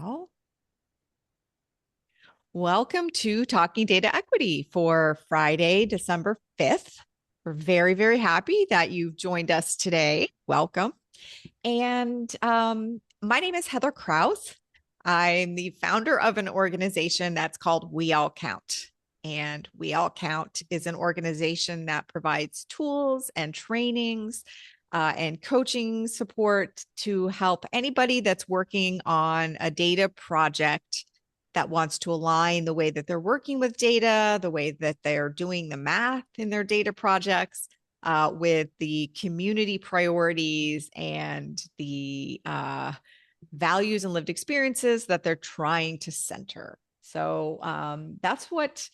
Oh, welcome to Talking Data Equity for Friday, December 5th. We're very, very happy that you've joined us today. Welcome. And my name is Heather Krause. I'm the founder of an organization that's called We All Count. And We All Count is an organization that provides tools and trainings and coaching support to help anybody that's working on a data project that wants to align the way that they're working with data, the way that they're doing the math in their data projects, with the community priorities and the values and lived experiences that they're trying to center. So that's what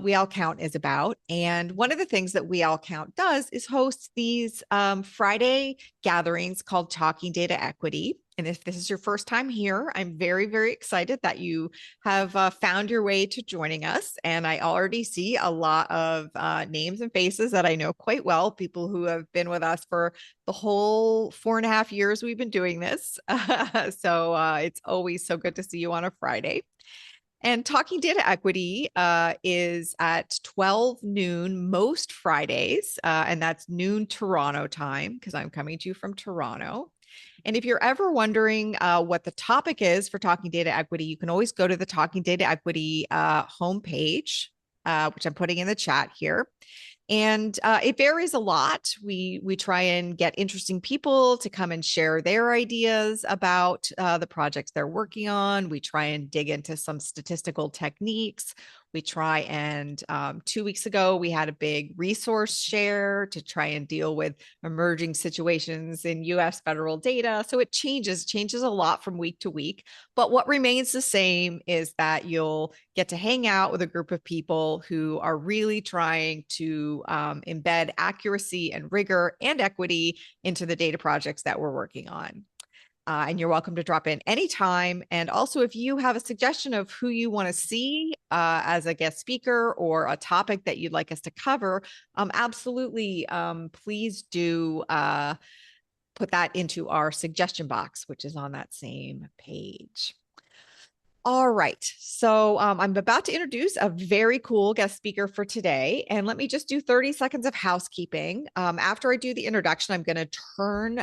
We All Count is about. And one of the things that We All Count does is host these Friday gatherings called Talking Data Equity. And if this is your first time here, I'm very, very excited that you have found your way to joining us. And I already see a lot of names and faces that I know quite well, people who have been with us for the whole 4.5 years we've been doing this. So it's always so good to see you on a Friday. And Talking Data Equity is at 12 noon most Fridays, and that's noon Toronto time because I'm coming to you from Toronto. And if you're ever wondering what the topic is for Talking Data Equity, you can always go to the Talking Data Equity homepage, which I'm putting in the chat here. And it varies a lot. We try and get interesting people to come and share their ideas about the projects they're working on. We try and dig into some statistical techniques. We try and 2 weeks ago, we had a big resource share to try and deal with emerging situations in US federal data. So it changes a lot from week to week. But what remains the same is that you'll get to hang out with a group of people who are really trying to embed accuracy and rigor and equity into the data projects that we're working on. And you're welcome to drop in anytime. And also, if you have a suggestion of who you want to see as a guest speaker or a topic that you'd like us to cover, absolutely, please do put that into our suggestion box, which is on that same page. All right. So I'm about to introduce a very cool guest speaker for today. And let me just do 30 seconds of housekeeping. After I do the introduction, I'm going to turn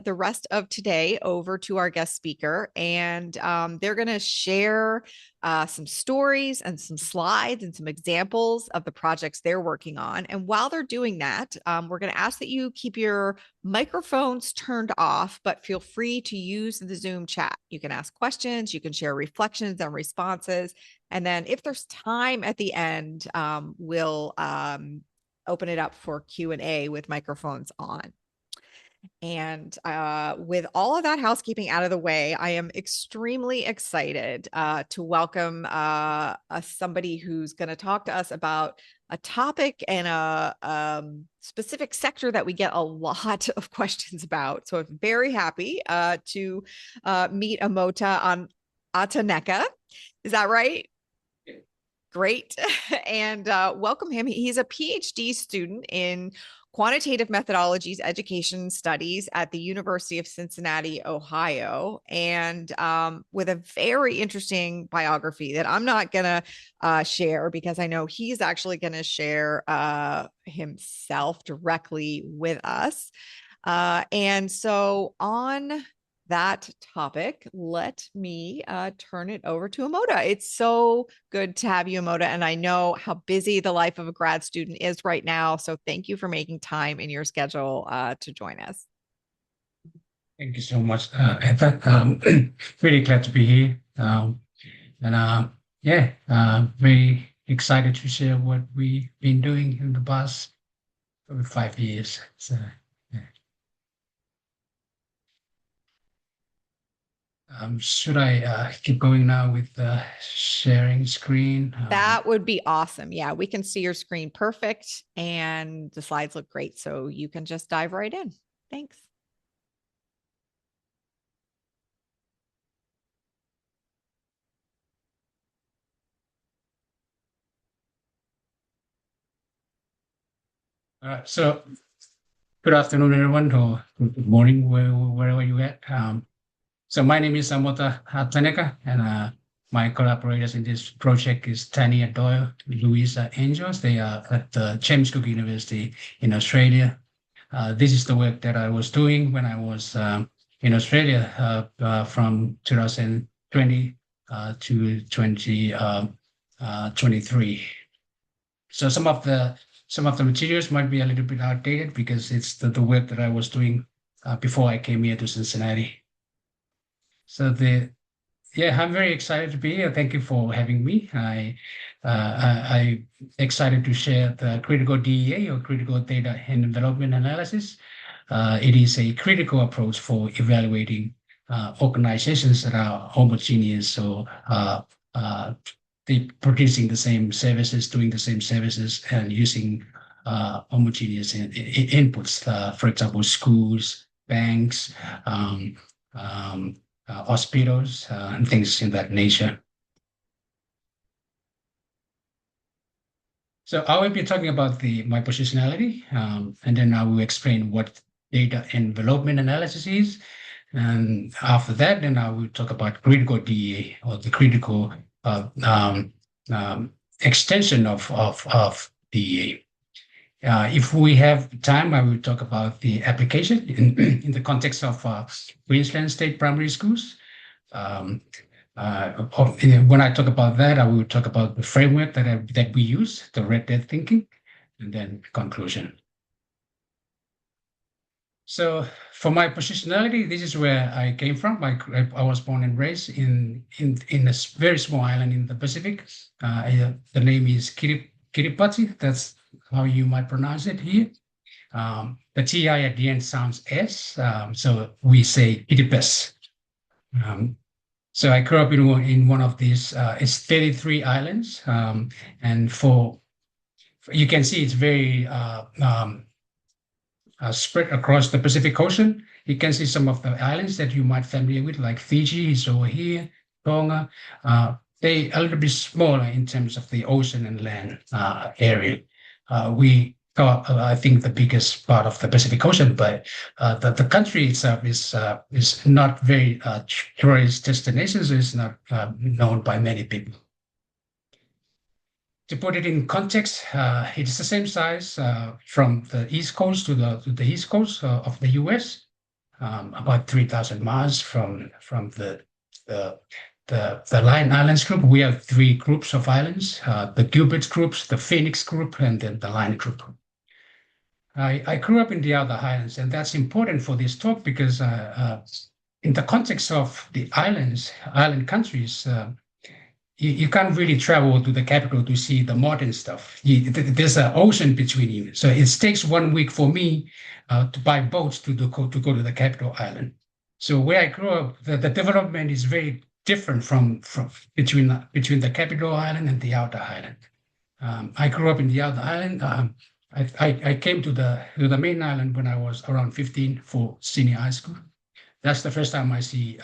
the rest of today over to our guest speaker. And they're going to share some stories and some slides and some examples of the projects they're working on. And while they're doing that, we're going to ask that you keep your microphones turned off, but feel free to use the Zoom chat. You can ask questions, you can share reflections and responses. And then if there's time at the end, we'll open it up for Q&A with microphones on. And with all of that housekeeping out of the way, I am extremely excited to welcome somebody who's going to talk to us about a topic and a specific sector that we get a lot of questions about. So I'm very happy to meet Amota Ataneka. Is that right? Great. And welcome him. He's a PhD student in quantitative methodologies education studies at the University of Cincinnati, Ohio, and with a very interesting biography that I'm not going to share because I know he's actually going to share himself directly with us. And so on that topic, let me turn it over to Amota. It's so good to have you, Amota. And I know how busy the life of a grad student is right now. So thank you for making time in your schedule to join us. Thank you so much, Heather. Really glad to be here. Very excited to share what we've been doing in the past 5 years. So, yeah. Should I keep going now with sharing screen? That would be awesome. Yeah, we can see your screen perfect and the slides look great. So you can just dive right in. Thanks. So good afternoon, everyone, or good morning, wherever you at. So my name is Amota Ataneka, and my collaborators in this project is Tania Doyle, Louisa Angels. They are at James Cook University in Australia. This is the work that I was doing when I was in Australia from 2020 to 2023. So some of the materials might be a little bit outdated because it's the work that I was doing before I came here to Cincinnati. So I'm very excited to be here. Thank you for having me. I excited to share the critical DEA or critical data and development analysis. It is a critical approach for evaluating organizations that are homogeneous or they producing the same services, doing the same services, and using homogeneous inputs. For example, schools, banks, hospitals, and things in that nature. So I will be talking about my positionality, and then I will explain what data envelopment analysis is. And after that, then I will talk about critical DEA or the critical extension of DEA. If we have time, I will talk about the application in the context of Queensland State Primary Schools. When I talk about that, I will talk about the framework that we use, the red dead thinking, and then conclusion. So for my positionality, this is where I came from. I was born and raised in a very small island in the Pacific. The name is Kiribati. That's how you might pronounce it here. The TI at the end sounds S, so we say Kiribati. So I grew up in one of these. It's 33 islands, and you can see it's very spread across the Pacific Ocean. You can see some of the islands that you might familiar with, like Fiji is over here, Tonga. They are a little bit smaller in terms of the ocean and land area. We got, I think, the biggest part of the Pacific Ocean, but the country itself is not very tourist destination, so it's not known by many people. To put it in context, it is the same size from the east coast to the east coast of the U.S., about 3,000 miles from the Line Islands group. We have three groups of islands: the Gilbert groups, the Phoenix group, and then the Line group. I grew up in the outer islands, and that's important for this talk because in the context of the island countries. You can't really travel to the capital to see the modern stuff. There's an ocean between you. So it takes 1 week for me to buy boats to go to the capital island. So where I grew up, the development is very different from between the capital island and the outer island. I grew up in the outer island. I came to the main island when I was around 15 for senior high school. That's the first time I see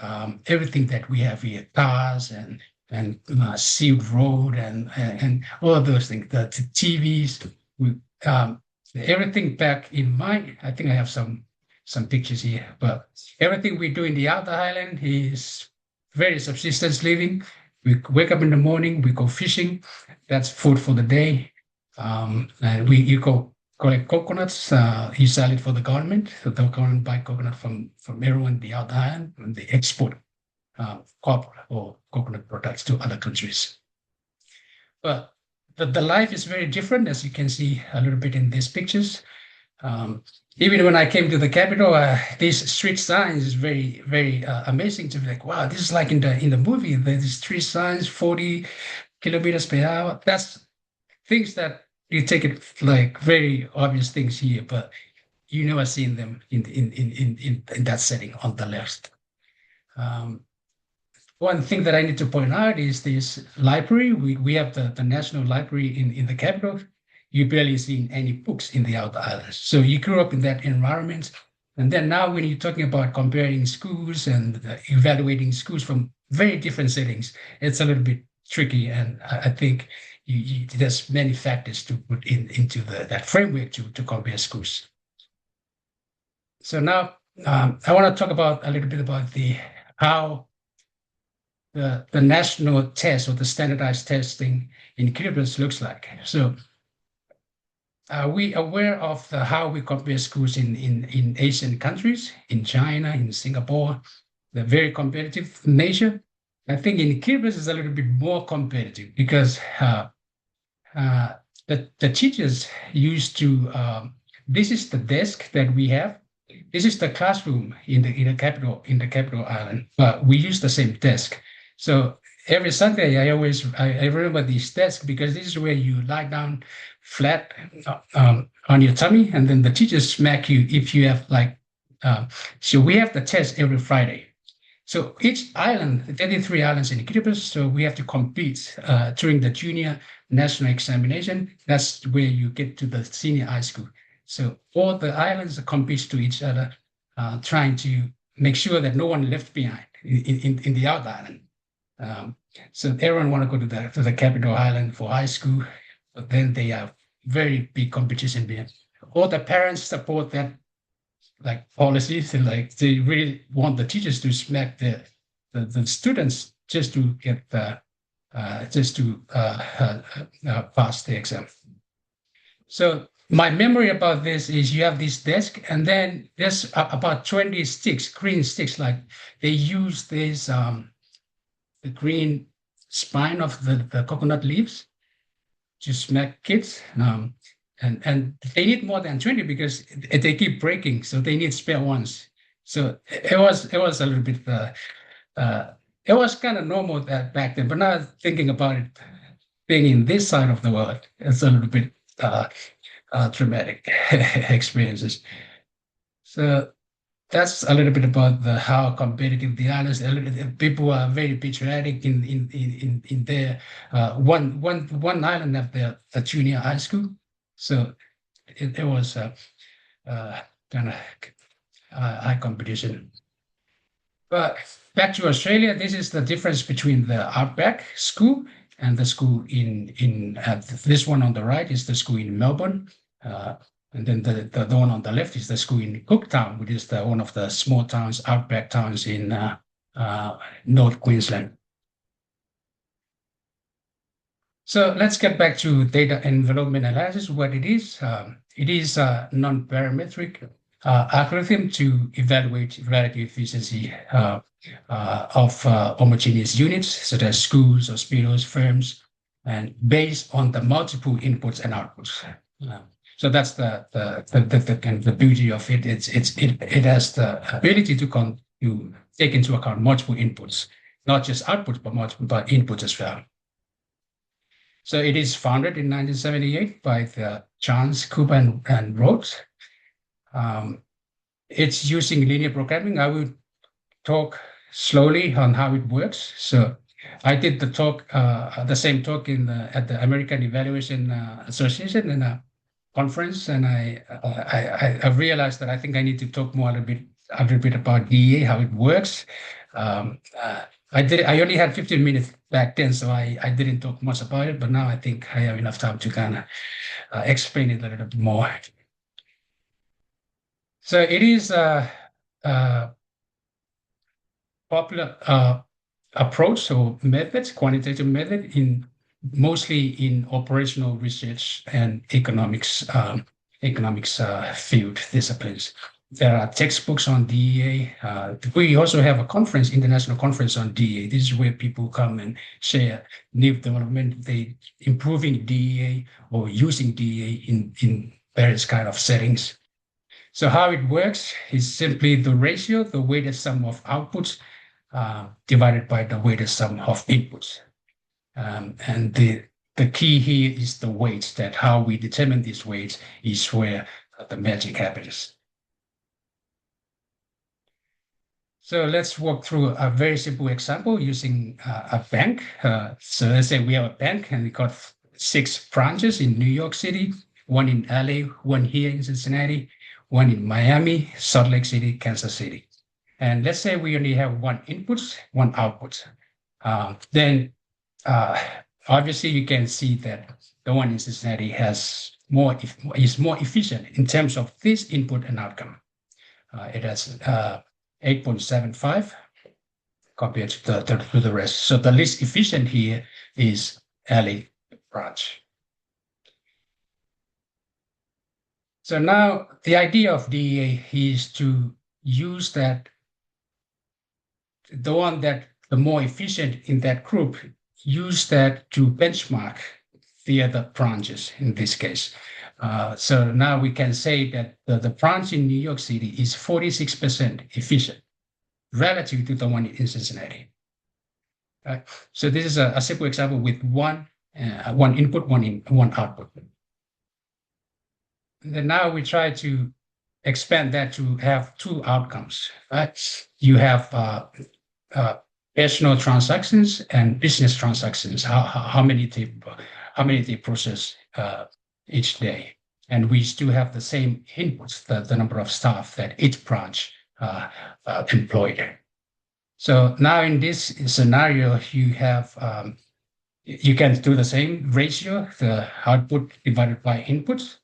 everything that we have here, cars and sealed road and all of those things, the TVs, everything back in I think I have some pictures here, but everything we do in the outer island is very subsistence living. We wake up in the morning, we go fishing. That's food for the day. And you go collect coconuts. You sell it for the government. So the government buy coconut from everyone in the outer island, and they export copper or coconut products to other countries. But the life is very different, as you can see a little bit in these pictures. Even when I came to the capital, these street signs is very, very amazing to be like, wow, this is like in the movie. There's street signs, 40 kilometers per hour. That's things that you take it like very obvious things here, but you never seen them in that setting on the left. One thing that I need to point out is this library. We have the National Library in the capital. You barely see any books in the outer islands. So you grew up in that environment. And then now when you're talking about comparing schools and evaluating schools from very different settings, it's a little bit tricky. And I think there's many factors to put into that framework to compare schools. So now I want to talk a little bit about the how the national test or the standardized testing in Kiribati looks like. So are we aware of how we compare schools in Asian countries, in China, in Singapore, the very competitive nature? I think in Kiribati is a little bit more competitive because uh, the teachers used to, this is the desk that we have. This is the classroom in the capital island, but we use the same desk. So every Sunday, I remember this desk because this is where you lie down flat on your tummy, and then the teachers smack you if you have like. So we have the test every Friday. So each island, 33 islands in Kiribati, so we have to compete during the junior national examination. That's where you get to the senior high school. So all the islands compete to each other, trying to make sure that no one left behind in the outer island. So everyone want to go to the capital island for high school, but then they have very big competition there. All the parents support that like policies and like they really want the teachers to smack the students just to get the pass the exam. So my memory about this is you have this desk and then there's about 20 sticks, green sticks, like they use this the green spine of the coconut leaves to smack kids. And they need more than 20 because they keep breaking, so they need spare ones. So it was a little bit it was kind of normal that back then, but now thinking about it, being in this side of the world, it's a little bit traumatic experiences. So that's a little bit about how competitive the islands. People are very patriotic in their one island have the junior high school, so it was kind of high competition. But back to Australia, this is the difference between the Outback school and the school in this one on the right is the school in Melbourne. And then the one on the left is the school in Cooktown, which is one of the small towns, outback towns in North Queensland. So let's get back to data envelopment analysis. What it is a non-parametric algorithm to evaluate relative efficiency of homogeneous units, such as schools, hospitals, firms, and based on the multiple inputs and outputs. So that's the beauty of it. It has the ability to take into account multiple inputs, not just outputs, but inputs as well. So it is founded in 1978 by the Johns, Cooper, and Rhodes. It's using linear programming. I will talk slowly on how it works. So I did the same talk at the American Evaluation Association in a conference, and I realized that I think I need to talk more a little bit about DEA, how it works. I only had 15 minutes back then, so I didn't talk much about it, but now I think I have enough time to kind of explain it a little bit more. So it is a popular approach or method, quantitative method mostly in operational research and economics field disciplines. There are textbooks on DEA. We also have a conference, international conference on DEA. This is where people come and share new development, they improving DEA or using DEA in various kind of settings. So how it works is simply the ratio, the weighted sum of outputs divided by the weighted sum of inputs. And the key here is the weights, that how we determine these weights is where the magic happens. So let's walk through a very simple example using a bank. So let's say we have a bank and we got 6 branches in New York City, one in LA, one here in Cincinnati, one in Miami, Salt Lake City, Kansas City. And let's say we only have one input, one output. Then obviously you can see that the one in Cincinnati is more efficient in terms of this input and outcome. It has 8.75. compared to the rest. So the least efficient here is LA branch. So now the idea of DEA is to use that, the one that the more efficient in that group, use that to benchmark the other branches in this case. So now we can say that the branch in New York City is 46% efficient relative to the one in Cincinnati. So this is a simple example with one input, one output. And then now we try to expand that to have two outcomes. Right? You have personal transactions and business transactions. How many they process each day, and we still have the same inputs, the number of staff that each branch employed. So now in this scenario, you have you can do the same ratio, the output divided by inputs.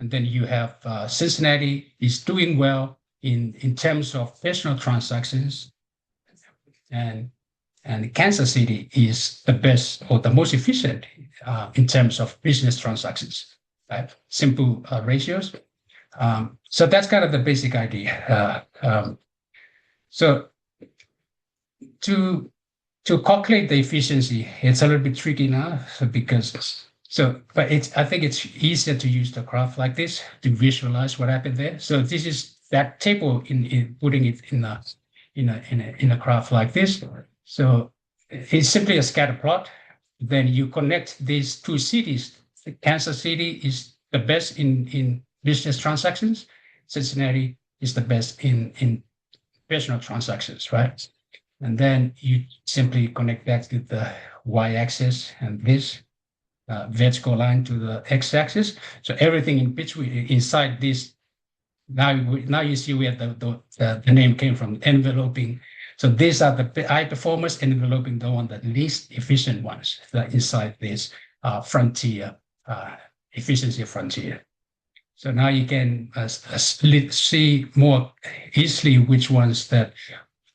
And then you have Cincinnati is doing well in terms of personal transactions, and Kansas City is the best or the most efficient in terms of business transactions. Right? Simple ratios. So that's kind of the basic idea. So to calculate the efficiency, it's a little bit tricky now because. But I think it's easier to use the graph like this to visualize what happened there. So this is that table in putting it in a graph like this. So it's simply a scatter plot. Then you connect these two cities. Kansas City is the best in business transactions. Cincinnati is the best in personal transactions, right? And then you simply connect that to the y-axis and this. Vertical line to the x-axis. So everything in between, inside this, now you see where the name came from, enveloping. So these are the high performers enveloping the one that least efficient ones that inside this frontier, efficiency frontier. So now you can see more easily which ones that,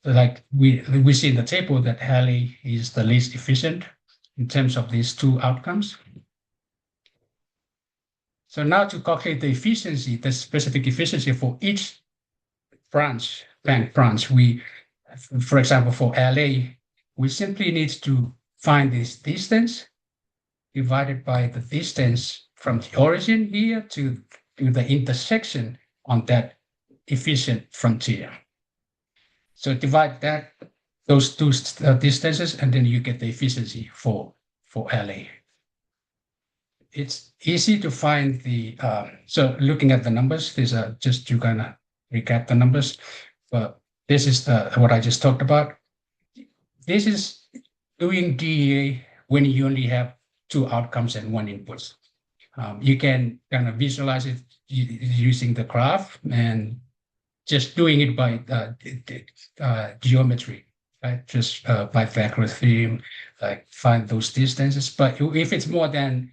like we see in the table, that Halley is the least efficient in terms of these two outcomes. So now to calculate the efficiency, the specific efficiency for each branch, bank branch, for example, for LA, we simply need to find this distance divided by the distance from the origin here to the intersection on that efficient frontier. So divide those two distances, and then you get the efficiency for LA. It's easy to find so looking at the numbers, these are just to kind of recap the numbers, but this is what I just talked about. This is doing DEA when you only have two outcomes and one input. You can kind of visualize it using the graph and just doing it by geometry. Right? Just by Thackeray theorem, like find those distances. But if it's more than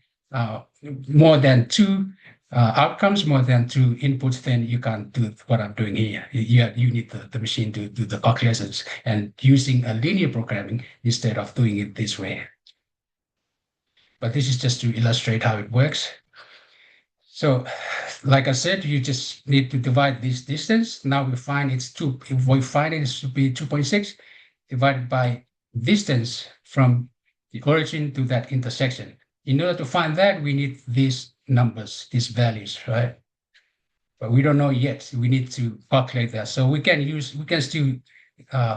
two outcomes, more than two inputs, then you can't do what I'm doing here. You need the machine to do the calculations and using a linear programming instead of doing it this way. But this is just to illustrate how it works. So, like I said, you just need to divide this distance. Now we find it's 2. If we find it to be 2.6 divided by distance from the origin to that intersection. In order to find that, we need these numbers, these values, right? But we don't know yet. We need to calculate that. So we can still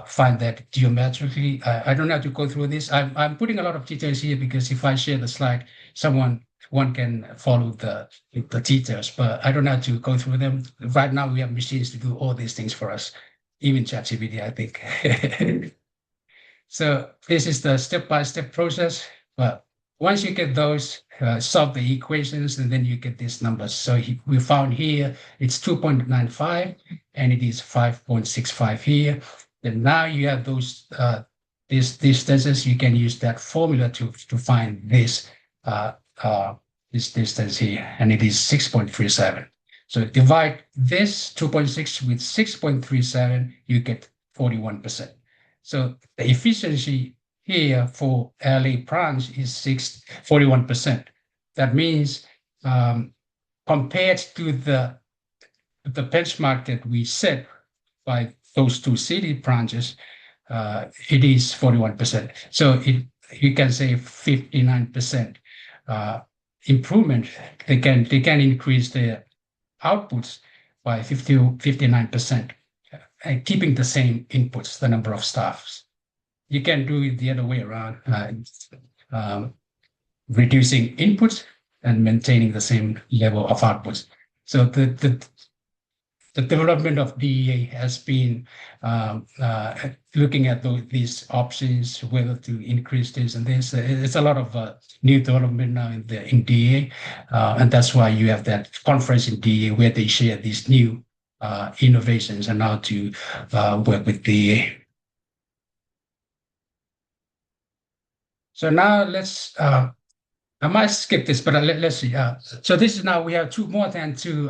find that geometrically. I don't have to go through this. I'm putting a lot of details here because if I share the slide, one can follow the details, but I don't have to go through them. Right now, we have machines to do all these things for us, even ChatGPT, I think. So this is the step-by-step process. But once you get those, solve the equations, and then you get these numbers. So we found here it's 2.95, and it is 5.65 here. Then now you have those these distances. You can use that formula to find this distance here, and it is 6.37. So divide this 2.6 with 6.37, you get 41%. So the efficiency here for LA branch is 41%. That means compared to the benchmark that we set by those two city branches, it is 41%. So you can say 59% improvement. They can increase their outputs by 59%, keeping the same inputs, the number of staffs. You can do it the other way around, reducing inputs and maintaining the same level of outputs. So the development of DEA has been looking at these options, whether to increase this and this. It's a lot of new development now in DEA, and that's why you have that conference in DEA where they share these new innovations and how to work with DEA. So now let's I might skip this, but let's see. So this is now we have more than two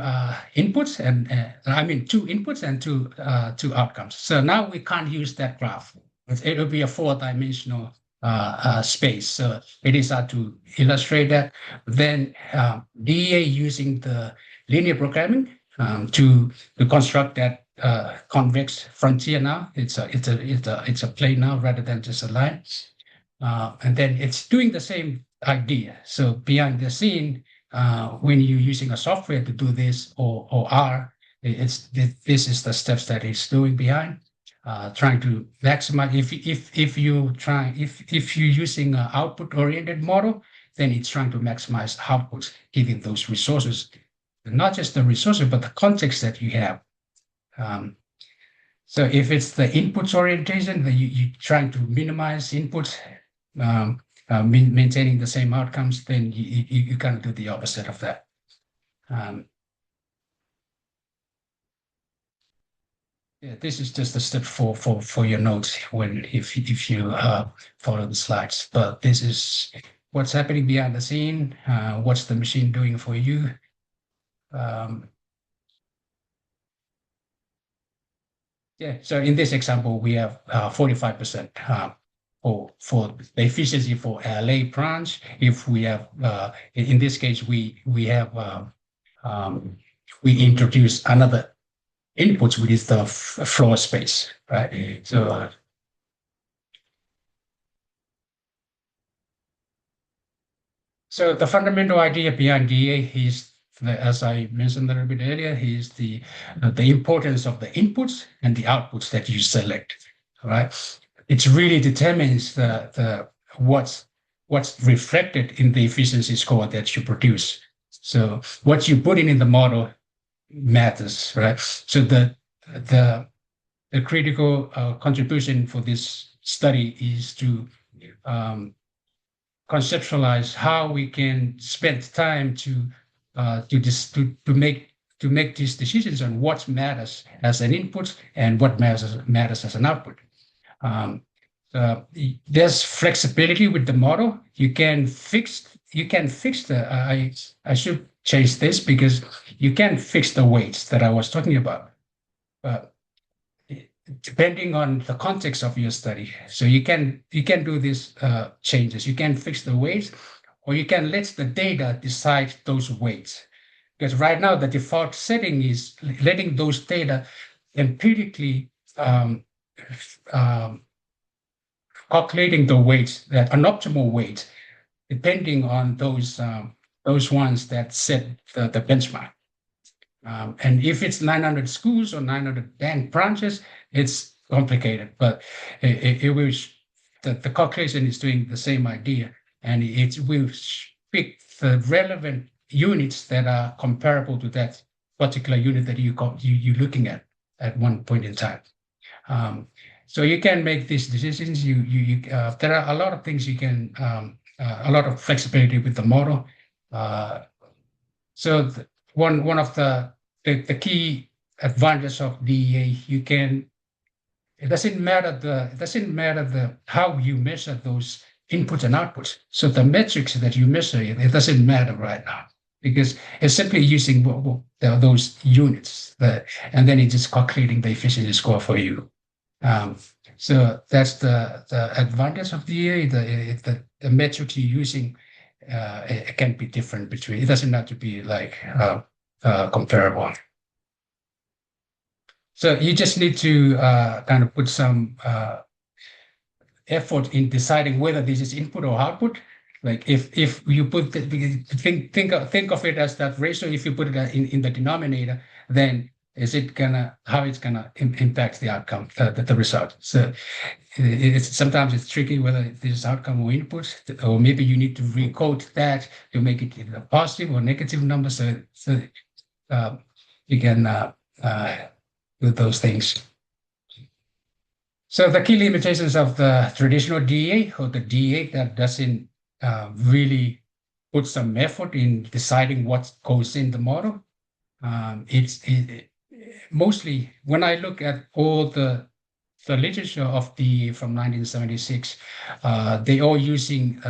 inputs, and I mean 2 inputs and two outcomes. So now we can't use that graph. It will be a 4-dimensional space. So it is hard to illustrate that. Then DEA using the linear programming to construct that convex frontier. Now it's a plane now rather than just a line, and then it's doing the same idea. So behind the scene, when you're using a software to do this or R, this is the steps that it's doing behind, trying to maximize. If you're using an output-oriented model, then it's trying to maximize outputs, giving those resources, not just the resources, but the context that you have. So if it's the inputs orientation, then you're trying to minimize inputs, maintaining the same outcomes, then you kind of do the opposite of that. Yeah, this is just a step for your notes if you follow the slides. But this is what's happening behind the scene. What's the machine doing for you? Yeah. So in this example, we have 45%. For the efficiency for LA branch, if we have in this case we have we introduce another inputs, which is the floor space, right? So the fundamental idea behind DA is, as I mentioned a little bit earlier, is the importance of the inputs and the outputs that you select, right? It really determines what's reflected in the efficiency score that you produce. So what you put in the model matters, right? So the critical contribution for this study is to conceptualize how we can spend time to make these decisions on what matters as an input and what matters as an output. There's flexibility with the model. You can fix the. I should change this because you can fix the weights that I was talking about, depending on the context of your study. So you can do these changes. You can fix the weights, or you can let the data decide those weights. Because right now the default setting is letting those data empirically calculating the weights, that an optimal weight, depending on those ones that set the benchmark. And if it's 900 schools or 900 bank branches, it's complicated, but it will. The calculation is doing the same idea, and it will pick the relevant units that are comparable to that particular unit that you're looking at one point in time. So you can make these decisions. There are a lot of things you can, a lot of flexibility with the model. So one of the key advantages of DEA, it doesn't matter how you measure those inputs and outputs. So the metrics that you measure, it doesn't matter right now, because it's simply using those units, and then it's just calculating the efficiency score for you. So that's the advantage of DA. The method you're using it can be different between. It doesn't have to be like comparable. So you just need to kind of put some effort in deciding whether this is input or output. Like if you put the, think of it as that ratio. If you put it in the denominator, then is it gonna how it's gonna impact the outcome, the result. So it's sometimes it's tricky whether this is outcome or input, or maybe you need to recode that to make it a positive or negative number. So you can do those things. So the key limitations of the traditional DA or the DA that doesn't really put some effort in deciding what goes in the model. Mostly when I look at all the literature of the from 1976, they all using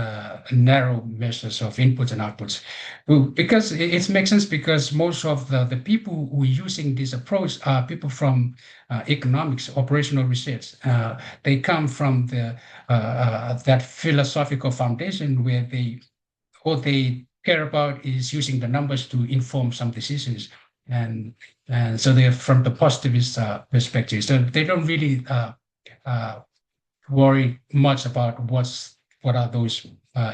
narrow measures of inputs and outputs. Because it makes sense because most of the people who are using this approach are people from economics, operational research. They come from that philosophical foundation where what they care about is using the numbers to inform some decisions. And so they're from the positivist perspective. So they don't really worry much about what are those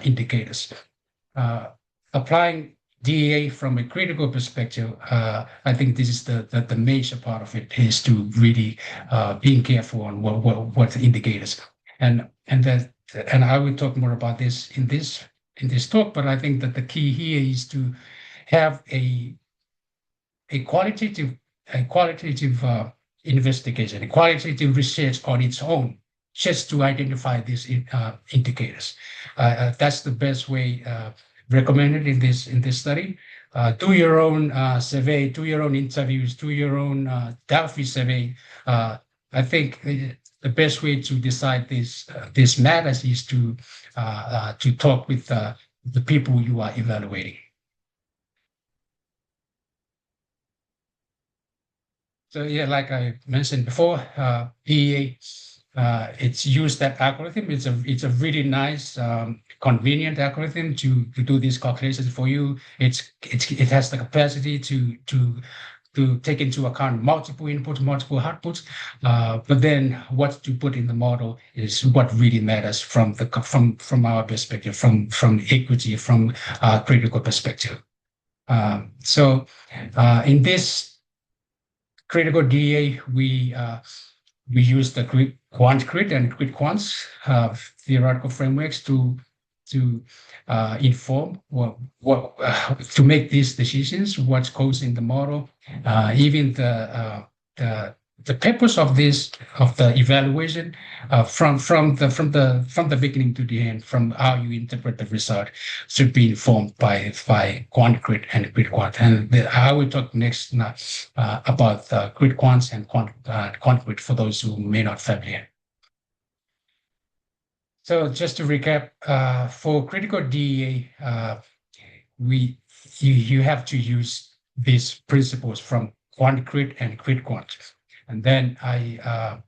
indicators. Applying DEA from a critical perspective, I think this is the major part of it is to really being careful on what the indicators. And I will talk more about this in this talk, but I think that the key here is to have a qualitative investigation, a qualitative research on its own, just to identify these indicators. That's the best way recommended in this study. Do your own survey, do your own interviews, do your own Delphi survey. I think the best way to decide this matters is to talk with the people you are evaluating. So yeah, like I mentioned before, PEA, it's used that algorithm. It's a really nice, convenient algorithm to do these calculations for you. It has the capacity to take into account multiple inputs, multiple outputs. But then what to put in the model is what really matters from our perspective, from equity, from critical perspective. So in this critical DA, we use the QuantCrit and QuantQuants theoretical frameworks to inform what to make these decisions, what goes in the model, even the purpose of the evaluation from the beginning to the end, from how you interpret the result, should be informed by QuantCrit and QuantQuant. And I will talk next about QuantQuants and QuantCrit for those who may not familiar. So just to recap, for critical DEA, you have to use these principles from QuantCrit and QuantQuant. And then I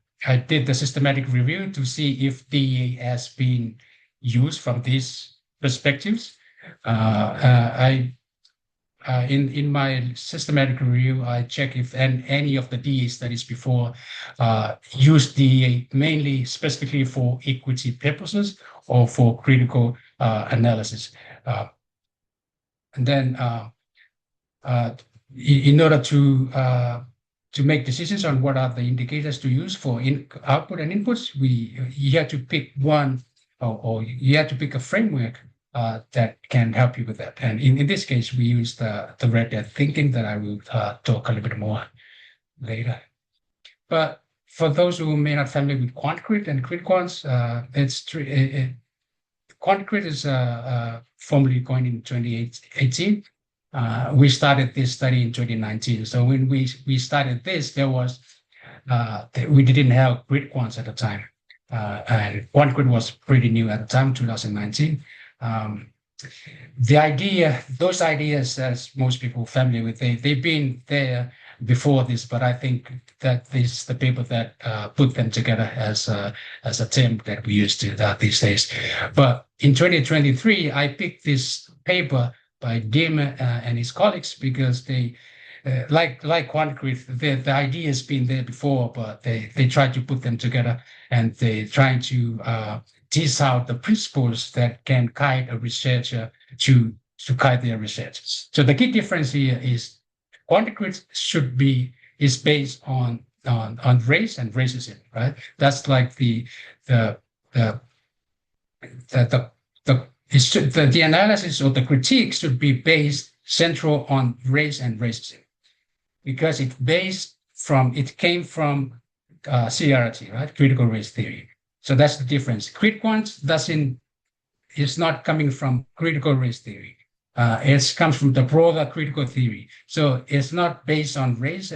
did the systematic review to see if DEA has been used from these perspectives. In my systematic review, I check if any of the DEA studies before used DEA mainly specifically for equity purposes or for critical analysis. And then in order to make decisions on what are the indicators to use for output and inputs, you have to pick one, or you have to pick a framework that can help you with that. And in this case, we use the red hat thinking that I will talk a little bit more later. But for those who may not familiar with QuantCrit and QuantQuants, QuantCrit is formally coined in 2018. We started this study in 2019. So when we started this, there was we didn't have QuantQuants at the time, and QuantQuant was pretty new at the time, 2019. Those ideas, as most people are familiar with, they've been there before this, but I think that this is the paper that put them together as a term that we use these days. But in 2023, I picked this paper by Dim and his colleagues because they, like concrete, the idea has been there before, but they try to put them together and they trying to tease out the principles that can guide a researcher to guide their research. So the key difference here is concrete is based on race and racism, right? That's like the the the the analysis or the critique should be based central on race and racism because it came from CRT, right? Critical race theory. So that's the difference. Crit quant doesn't is not coming from critical race theory. It comes from the broader critical theory. So it's not based on race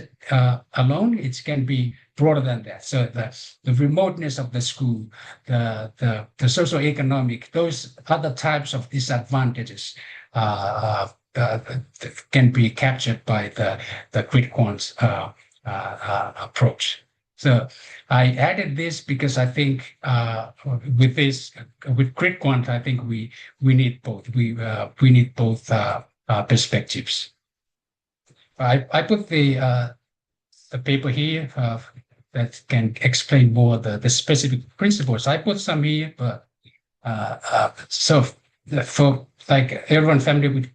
alone. It can be broader than that. So the remoteness of the school, the socioeconomic, those other types of disadvantages can be captured by the crit quant approach. So I added this because I think with crit quant, I think we need both. We need both perspectives. I put the paper here that can explain more the specific principles. I put some here, but so for like everyone familiar with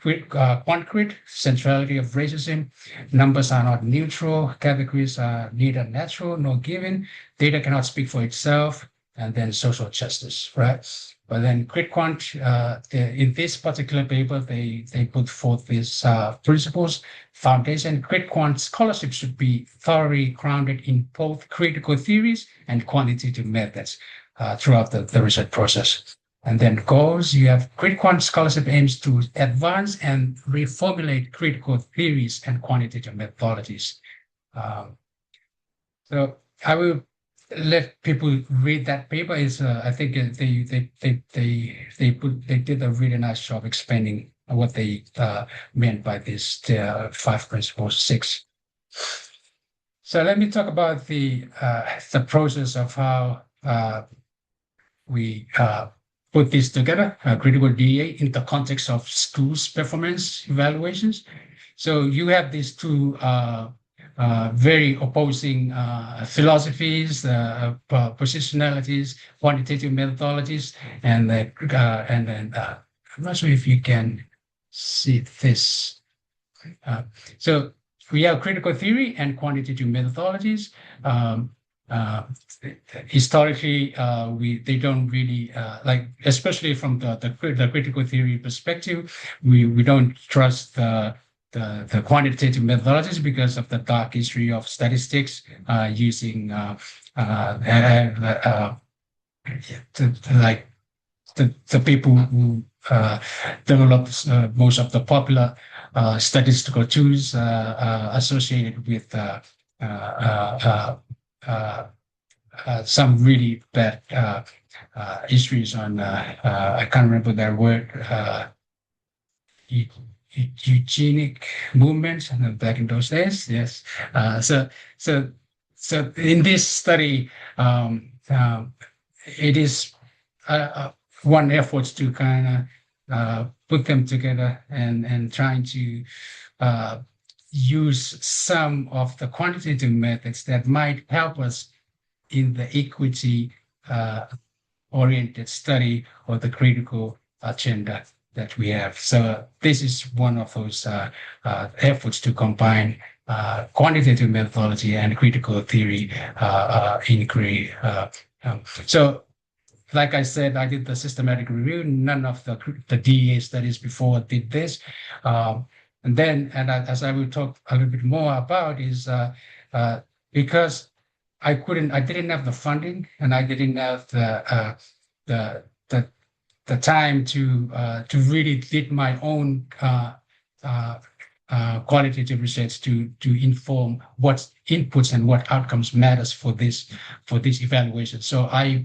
concrete, centrality of racism, numbers are not neutral, categories are neither natural nor given, data cannot speak for itself, and then social justice, right? But then crit quant, in this particular paper, they put forth these principles, foundation. Crit quant scholarship should be thoroughly grounded in both critical theories and quantitative methods throughout the research process. And then goals, you have crit quant scholarship aims to advance and reformulate critical theories and quantitative methodologies. So I will let people read that paper. Is I think they did a really nice job explaining what they meant by this 5 principles 6. So let me talk about the process of how we put this together, critical DA, in the context of schools' performance evaluations. So you have these two very opposing philosophies, positionalities, quantitative methodologies, and then I'm not sure if you can see this. So we have critical theory and quantitative methodologies. Historically, they don't really like, especially from the critical theory perspective, we don't trust the quantitative methodologies because of the dark history of statistics using the people who developed most of the popular statistical tools associated with some really bad histories on I can't remember their word, eugenic movements back in those days. Yes. So in this study, it is one effort to kind of put them together and trying to use some of the quantitative methods that might help us in the equity oriented study or the critical agenda that we have. So this is one of those efforts to combine quantitative methodology and critical theory inquiry. So like I said, I did the systematic review. None of the DEA studies before did this. And as I will talk a little bit more about is because I didn't have the funding and I didn't have the time to really did my own qualitative research to inform what inputs and what outcomes matters for this evaluation. So I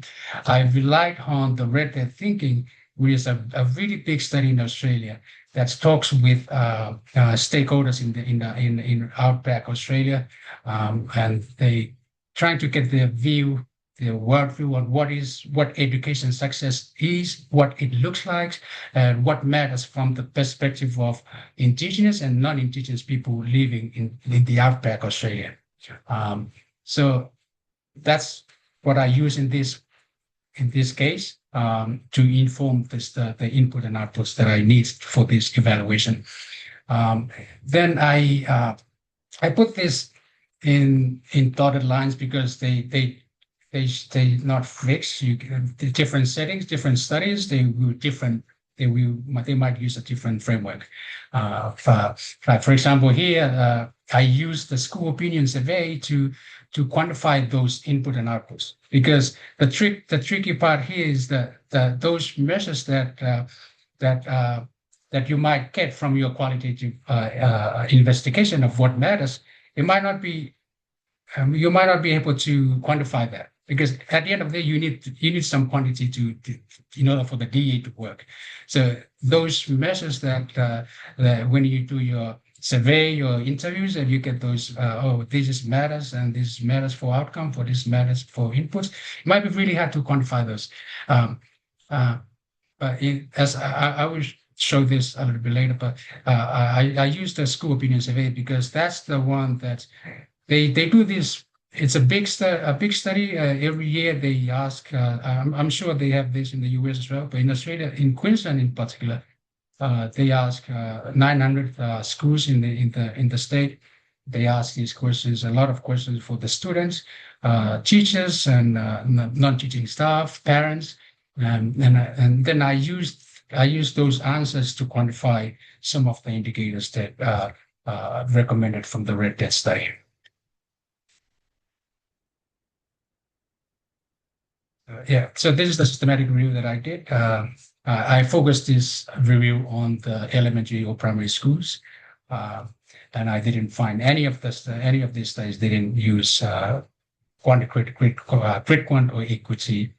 relied on the red hat thinking, which is a really big study in Australia that talks with stakeholders in Outback Australia, and they trying to get their view, their worldview on what education success is, what it looks like, and what matters from the perspective of Indigenous and non-Indigenous people living in the Outback Australia. So that's what I use in this case to inform the input and outputs that I need for this evaluation. Then I put this in dotted lines because they not fixed. The different settings, different studies, they might use a different framework. For example, here I use the school opinion survey to quantify those input and outputs, because the tricky part here is that those measures that you might get from your qualitative investigation of what matters, it might not be you might not be able to quantify that, because at the end of the day, you need some quantity to in order for the DA to work. So those measures that when you do your survey or interviews and you get those, this is matters and this matters for outcome, for this matters for inputs, it might be really hard to quantify those. But as I will show this a little bit later, but I use the school opinion survey because that's the one that they do this. It's a big study. Every year they ask. I'm sure they have this in the US as well, but in Australia, in Queensland in particular, they ask 900 schools in the state. They ask these questions, a lot of questions for the students, teachers, and non-teaching staff, parents, and then I use those answers to quantify some of the indicators that recommended from the Red Dead study. Yeah, so this is the systematic review that I did. I focused this review on the elementary or primary schools, and I didn't find any of these studies didn't use grid quant or equity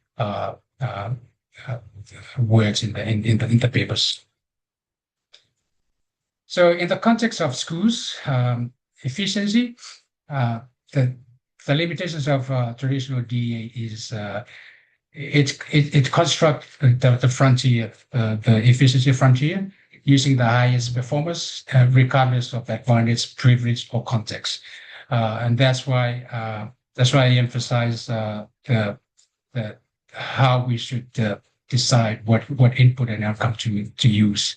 words in the papers. So in the context of schools, efficiency, the limitations of traditional DEA is it constructs the frontier, the efficiency frontier, using the highest performers, regardless of advantage, privilege, or context. And that's why I emphasize how we should decide what input and outcome to use,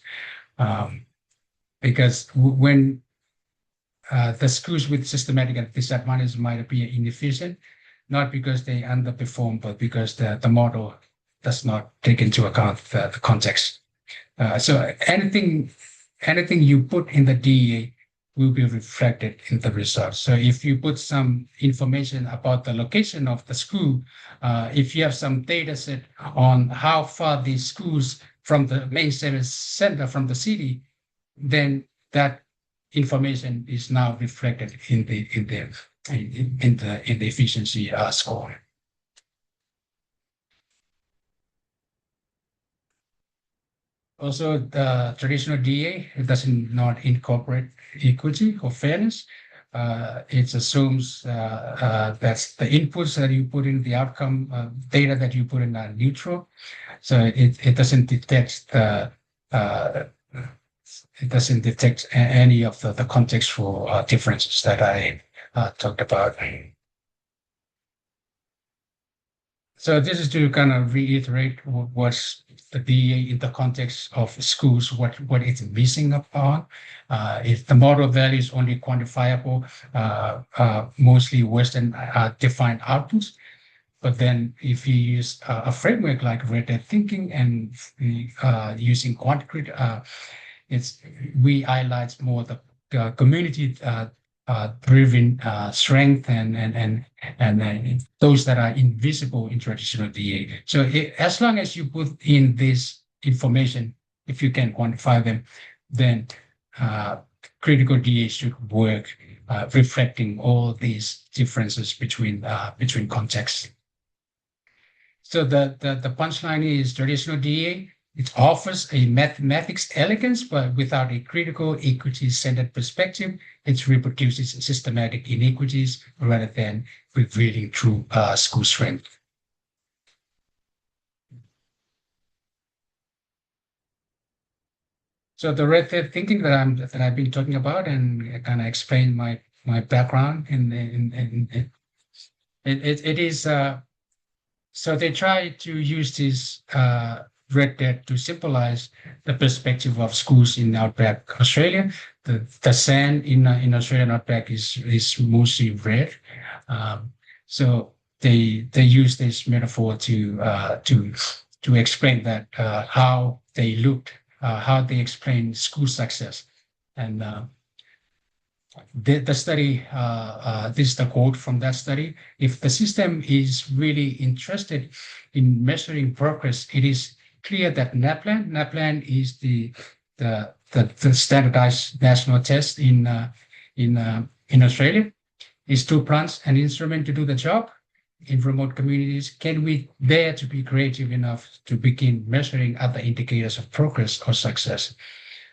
because when the schools with systematic disadvantage might appear inefficient, not because they underperform, but because the model does not take into account the context. So anything you put in the DEA will be reflected in the results. So if you put some information about the location of the school, if you have some data set on how far these schools from the main service center from the city, then that information is now reflected in the efficiency score. Also, the traditional DA, it does not incorporate equity or fairness. It assumes that the inputs that you put in the outcome data that you put in are neutral. So it doesn't detect any of the contextual differences that I talked about. So this is to kind of reiterate what's the DEA in the context of schools, what it's missing upon. If the model value is only quantifiable, mostly Western defined outputs. But then if you use a framework like red hat thinking and using quantitative, we highlight more the community driven strength and those that are invisible in traditional DA. So as long as you put in this information, if you can quantify them, then critical DA should work, reflecting all these differences between contexts. So the punchline is traditional DA It offers a mathematics elegance, but without a critical, equity-centered perspective. It reproduces systematic inequities rather than revealing true school strength. So the red thread thinking that I've been talking about, and kind of explain my background in it is so they try to use this red thread to symbolize the perspective of schools in outback Australia. The sand in Australian outback is mostly red, so they use this metaphor to explain that how they looked, how they explain school success, and the study, this is the quote from that study. If the system is really interested in measuring progress, it is clear that NAPLAN is the standardized national test in Australia. Is two plants an instrument to do the job? In remote communities, can we dare to be creative enough to begin measuring other indicators of progress or success?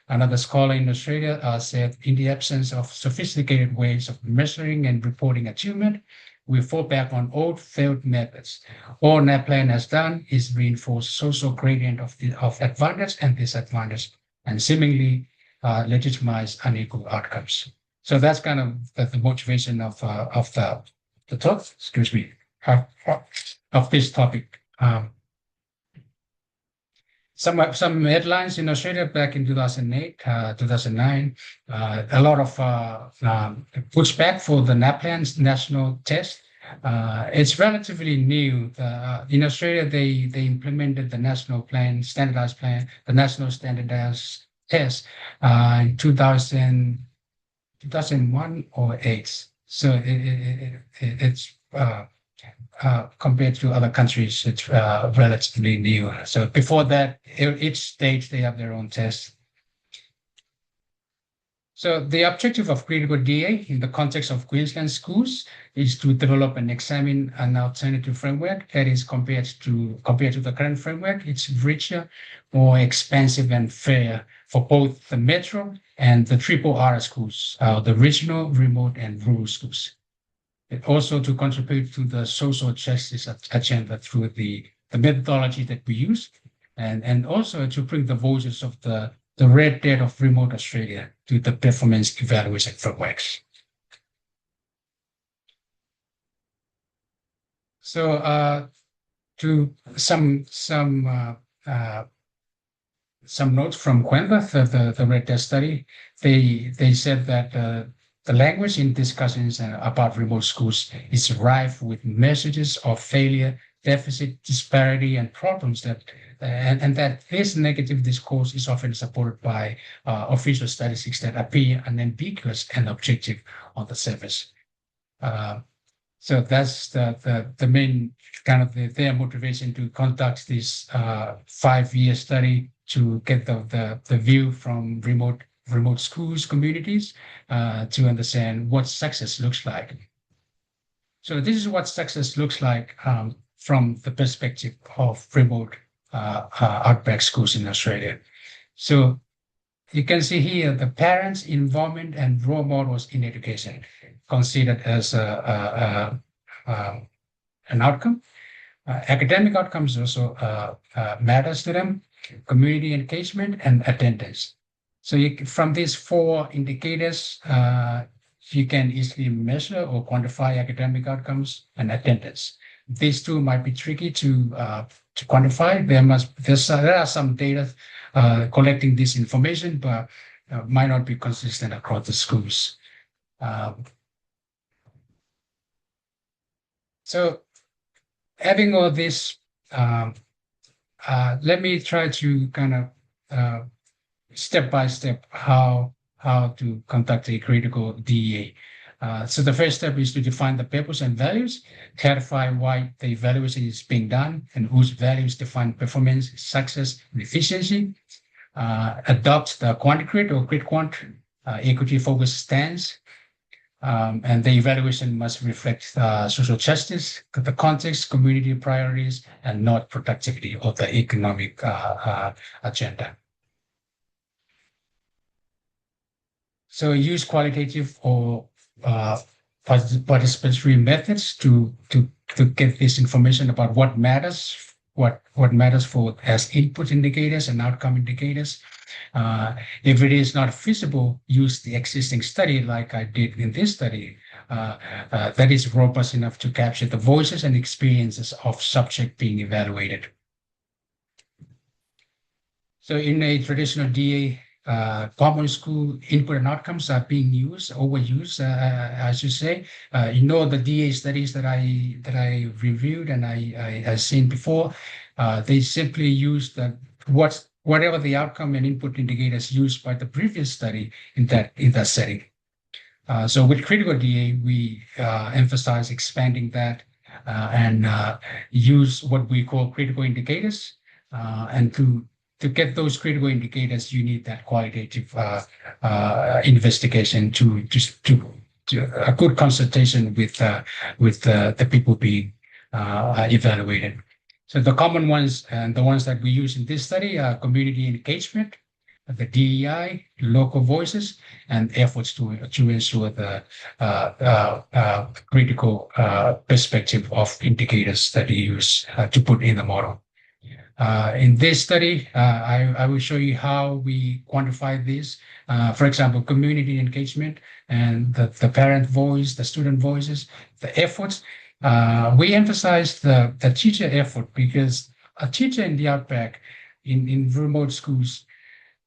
Another scholar in Australia said, in the absence of sophisticated ways of measuring and reporting achievement, we fall back on old failed methods. All NAPLAN has done is reinforce social gradient of advantage and disadvantage, and seemingly legitimize unequal outcomes. So that's kind of the motivation of the talk, excuse me, of this topic. Some headlines in Australia back in 2008, 2009, a lot of pushback for the NAPLAN's national test. It's relatively new. In Australia, they implemented the national plan, standardized plan, the national standardized test in 2001 or 8. So it's compared to other countries, it's relatively new. So before that, each state, they have their own test. So the objective of critical DA in the context of Queensland schools is to develop and examine an alternative framework that is compared to the current framework. It's richer, more expansive and fair for both the metro and the triple R schools, the regional, remote and rural schools. And also to contribute to the social justice agenda through the methodology that we use, and also to bring the voices of the red thread of remote Australia to the performance evaluation frameworks. So to some notes from Quentin, the red thread study, they said that the language in discussions about remote schools is rife with messages of failure, deficit, disparity, and problems and that this negative discourse is often supported by official statistics that appear unambiguous and objective on the surface. So that's the main kind of their motivation to conduct this 5-year study to get the view from remote schools, communities, to understand what success looks like. So this is what success looks like from the perspective of remote outback schools in Australia. So you can see here the parents' involvement and role models in education considered as an outcome. Academic outcomes also matters to them, community engagement and attendance. So from these 4 indicators, you can easily measure or quantify academic outcomes and attendance. These two might be tricky to quantify. There are some data collecting this information, but might not be consistent across the schools. So having all this, let me try to kind of step by step how to conduct a critical DEA. So the first step is to define the purpose and values, clarify why the evaluation is being done and whose values define performance, success, and efficiency. Adopt the quanti-crit or crit-quant equity-focused stance. And the evaluation must reflect social justice, the context, community priorities, and not productivity of the economic agenda. So use qualitative or participatory methods to get this information about what matters, what matters for as input indicators and outcome indicators. If it is not feasible, use the existing study like I did in this study that is robust enough to capture the voices and experiences of subject being evaluated. So in a traditional DA, common school input and outcomes are being overused, I should say. The DA studies that I reviewed and I seen before, they simply use whatever the outcome and input indicators used by the previous study in that setting. So with critical DA, we emphasize expanding that and use what we call critical indicators. And to get those critical indicators, you need that qualitative investigation to a good consultation with the people being evaluated. So the common ones and the ones that we use in this study are community engagement, the DEI, local voices, and efforts to ensure the critical perspective of indicators that you use to put in the model. In this study, I will show you how we quantify this. For example, community engagement and the parent voice, the student voices, the efforts. We emphasize the teacher effort because a teacher in the outback, in remote schools,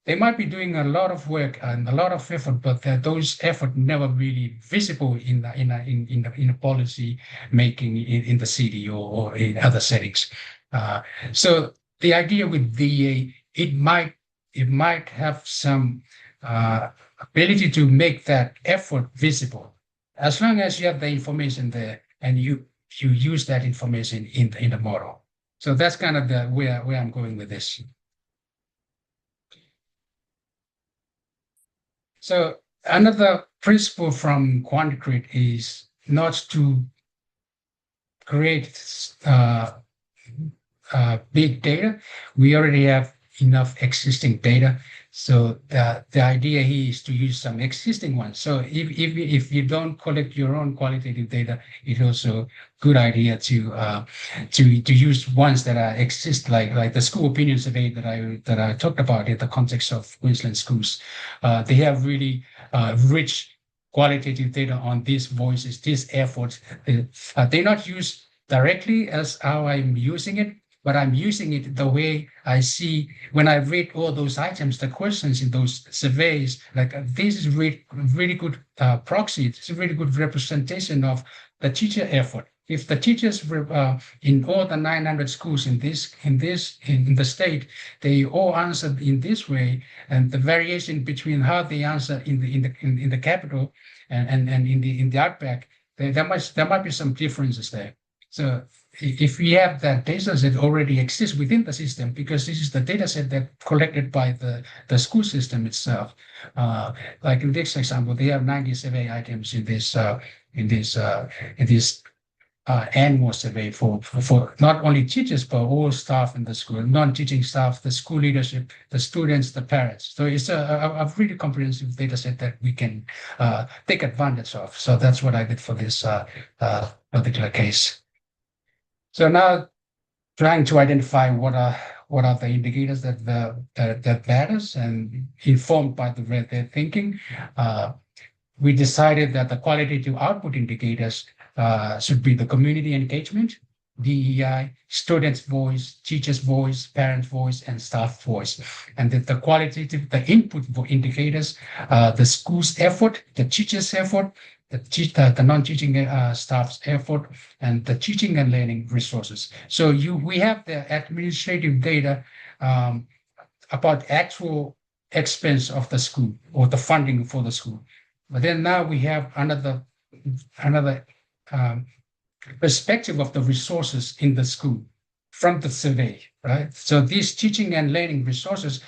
they might be doing a lot of work and a lot of effort, but those effort never really visible in the policy making in the city or in other settings. So the idea with VA, it might have some ability to make that effort visible, as long as you have the information there and you use that information in the model. So that's kind of the where I'm going with this. So another principle from QuantiCrit is not to create big data. We already have enough existing data. So the idea here is to use some existing ones. So if you don't collect your own qualitative data, it's also good idea to use ones that exist, like the school opinion survey that I talked about in the context of Queensland schools. They have really rich qualitative data on these voices, these efforts. They're not used directly as how I'm using it, but I'm using it the way I see when I read all those items, the questions in those surveys. Like this is really good proxy. It's a really good representation of the teacher effort. If the teachers in all the 900 schools in the state, they all answered in this way, and the variation between how they answer in the capital and in the outback, there might be some differences there. So if we have that data set already exists within the system, because this is the data set that collected by the school system itself. Like in this example, they have 90 survey items in this annual survey for not only teachers but all staff in the school, non-teaching staff, the school leadership, the students, the parents. So it's a really comprehensive data set that we can take advantage of. So that's what I did for this particular case. So now trying to identify what are the indicators that matters and informed by their thinking, we decided that the qualitative output indicators should be the community engagement, DEI, students' voice, teachers' voice, parents' voice, and staff voice. And that the input indicators, the school's effort, the teacher's effort, the non-teaching staff's effort, and the teaching and learning resources. So we have the administrative data about actual expense of the school or the funding for the school. But then now we have another perspective of the resources in the school from the survey, right? So these teaching and learning resources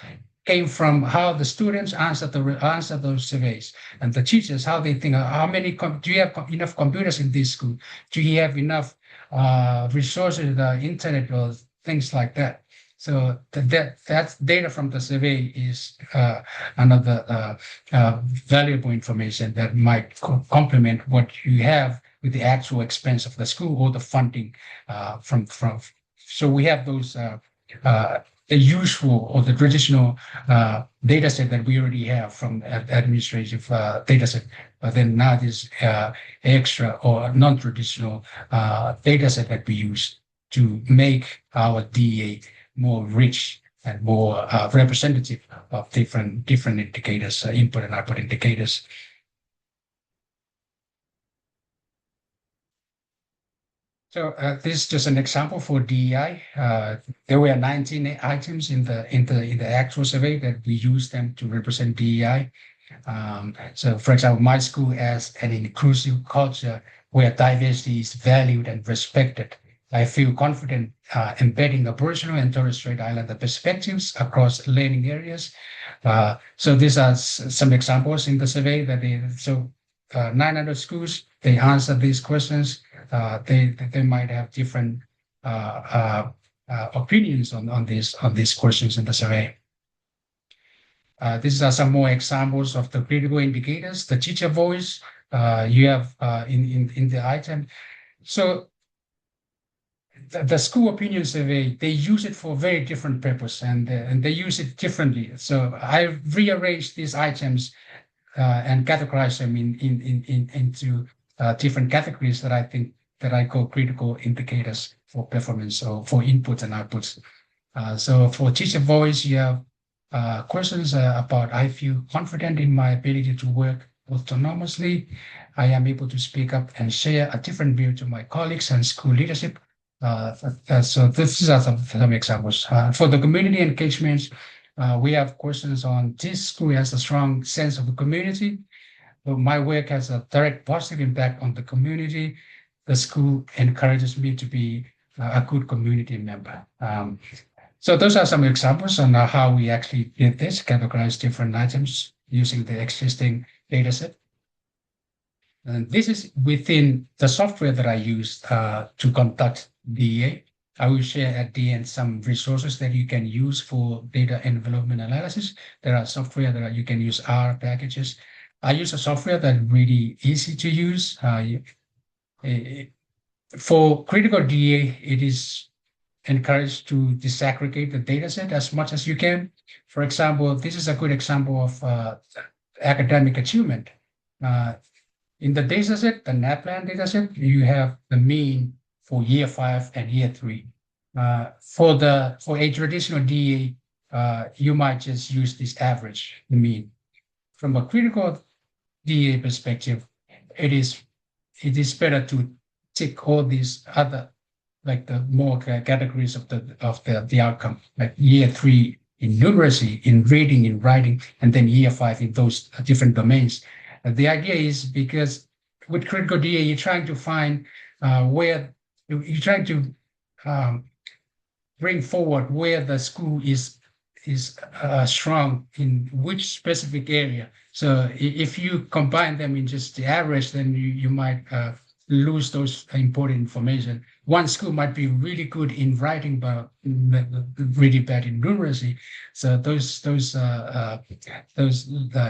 came from how the students answer those surveys, and the teachers how they think. How many do you have enough computers in this school? Do you have enough resources, internet or things like that? So that's data from the survey is another valuable information that might complement what you have with the actual expense of the school or the funding from. So we have those uh, the usual or the traditional data set that we already have from administrative data set, but then now this extra or non-traditional data set that we use to make our DA more rich and more representative of different indicators, input and output indicators. So this is just an example for DEI. There were 19 items in the actual survey that we used them to represent DEI. So, for example, my school has an inclusive culture where diversity is valued and respected. I feel confident embedding Aboriginal and Torres Strait Islander perspectives across learning areas. So these are some examples in the survey that 900 schools, they answer these questions. They might have different opinions on these questions in the survey. These are some more examples of the critical indicators. The teacher voice you have in the item. So the school opinion survey, they use it for a very different purpose, and they use it differently. So I rearranged these items and categorize them into different categories that I think that I call critical indicators for performance or for inputs and outputs. So for teacher voice, you have questions about I feel confident in my ability to work autonomously. I am able to speak up and share a different view to my colleagues and school leadership. So these are some examples. For the community engagements, we have questions on this school has a strong sense of the community. My work has a direct positive impact on the community. The school encourages me to be a good community member. So those are some examples on how we actually did this, categorize different items using the existing data set. And this is within the software that I used to conduct DEA. I will share at the end some resources that you can use for data envelopment analysis. There are software that you can use R packages. I use a software that's really easy to use. For critical DA, it is encouraged to disaggregate the data set as much as you can. For example, this is a good example of academic achievement. In the data set, the NAPLAN data set, you have the mean for year 5 and year 3. For a traditional DA, you might just use this average, the mean. From a critical DA perspective, it is better to tick all these other, like the more categories of the outcome, like year 3 in numeracy, in reading, in writing, and then year 5 in those different domains. The idea is because with critical DA, you're trying to find where you're trying to bring forward where the school is strong in which specific area. So if you combine them in just the average, then you might lose those important information. One school might be really good in writing, but really bad in numeracy. So those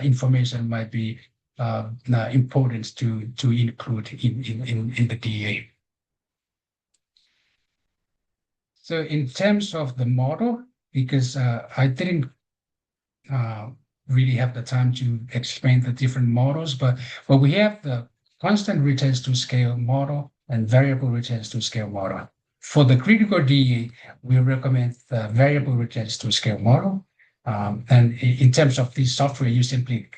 information might be important to include in the DA. So in terms of the model, because I didn't really have the time to explain the different models, but we have the constant returns to scale model and variable returns to scale model. For the critical DA, we recommend the variable returns to scale model. And in terms of the software, you simply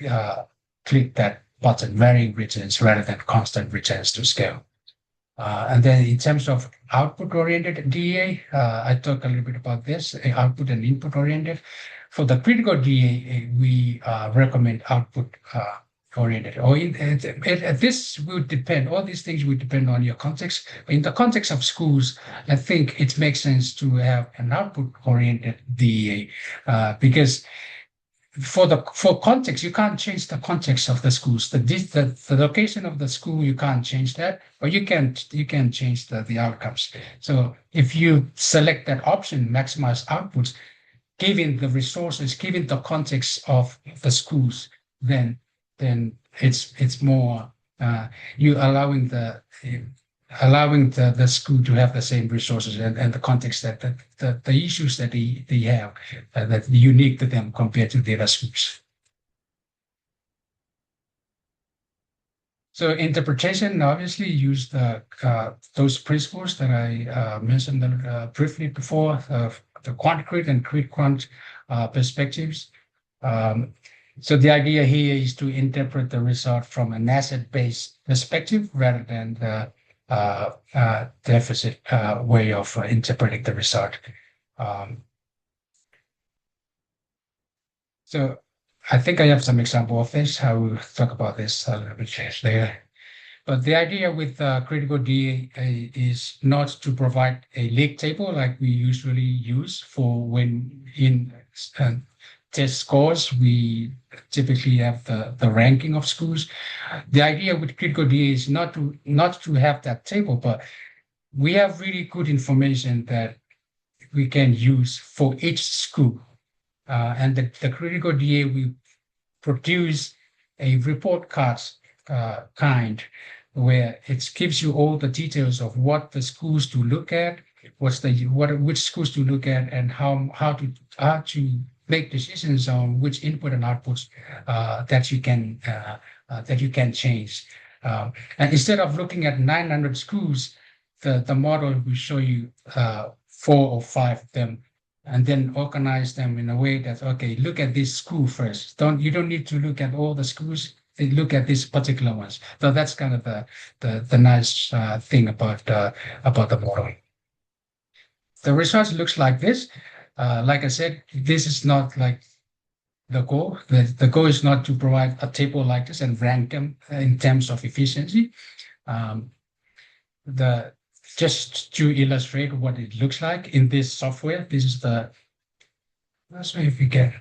click that button, varying returns rather than constant returns to scale. And then in terms of output-oriented DA, I talked a little bit about this, output and input-oriented. For the critical DA, we recommend output-oriented. This will depend, all these things will depend on your context. In the context of schools, I think it makes sense to have an output-oriented DA because for context, you can't change the context of the schools. The location of the school, you can't change that, but you can change the outcomes. So if you select that option, maximize outputs, given the resources, given the context of the schools, then it's more you allowing the school to have the same resources and the context that the issues that they have that unique to them compared to the other schools. So interpretation obviously used those principles that I mentioned briefly before, the quant-crit and crit-quant perspectives. Um, so the idea here is to interpret the result from an asset-based perspective rather than the deficit way of interpreting the result. Um, so I think I have some example of this. I will talk about this a little bit later. But the idea with critical DA is not to provide a league table like we usually use for when in test scores, we typically have the ranking of schools. The idea with critical DA is not to have that table, but we have really good information that we can use for each school. And the critical DA, we produce a report card kind where it gives you all the details of what the schools to look at, which schools to look at, and how to make decisions on which input and outputs that you can change. And instead of looking at 900 schools, the model will show you 4 or 5 of them and then organize them in a way that, okay, look at this school first. You don't need to look at all the schools. Look at these particular ones. So that's kind of the nice thing about the model. The results looks like this. Like I said, this is not like the goal. The goal is not to provide a table like this and rank them in terms of efficiency. Um, the Just to illustrate what it looks like in this software, this is the, let's see if we get